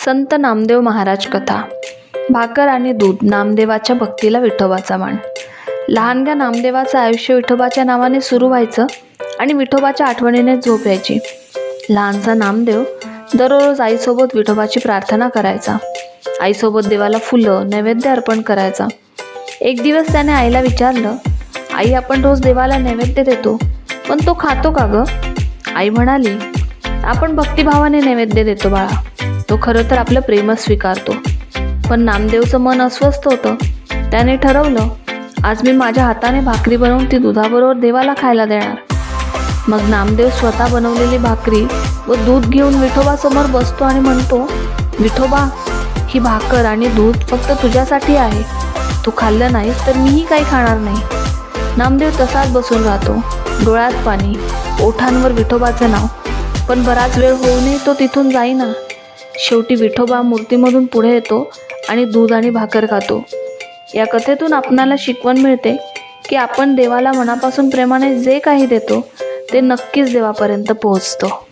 संत नामदेव महाराज कथा. भाकर आणि दूध, नामदेवाच्या भक्तीला विठोबाचा मान. लहानग्या नामदेवाचं आयुष्य विठोबाच्या नावाने सुरू व्हायचं आणि विठोबाच्या आठवणीने झोप यायची. लहानसा नामदेव दररोज आईसोबत विठोबाची प्रार्थना करायचा. आईसोबत देवाला फुलं नैवेद्य अर्पण करायचा. एक दिवस त्याने आईला विचारलं, आई, आपण रोज देवाला नैवेद्य देतो, पण तो खातो का ग? आई म्हणाली, आपण भक्तिभावाने नैवेद्य देतो बाळा, तो खरं तर आपलं प्रेमच स्वीकारतो. पण नामदेवचं मन अस्वस्थ होतं. त्याने ठरवलं, आज मी माझ्या हाताने भाकरी बनवून ती दुधाबरोबर देवाला खायला देणार. मग नामदेव स्वतः बनवलेली भाकरी व दूध घेऊन विठोबासमोर बसतो आणि म्हणतो, विठोबा, ही भाकर आणि दूध फक्त तुझ्यासाठी आहे. तू खाल्लं नाहीस तर मीही काही खाणार नाही. नामदेव तसाच बसून राहतो, डोळ्यात पाणी, ओठांवर विठोबाचं नाव. पण बराच वेळ होऊनही तो तिथून जाईना. शेवटी विठोबा मूर्तीमधून पुढे येतो आणि दूध आणि भाकर खातो. या कथेतून आपणाला शिकवण मिळते की आपण देवाला मनापासून प्रेमाने जे काही देतो ते नक्कीच देवापर्यंत पोहोचतो.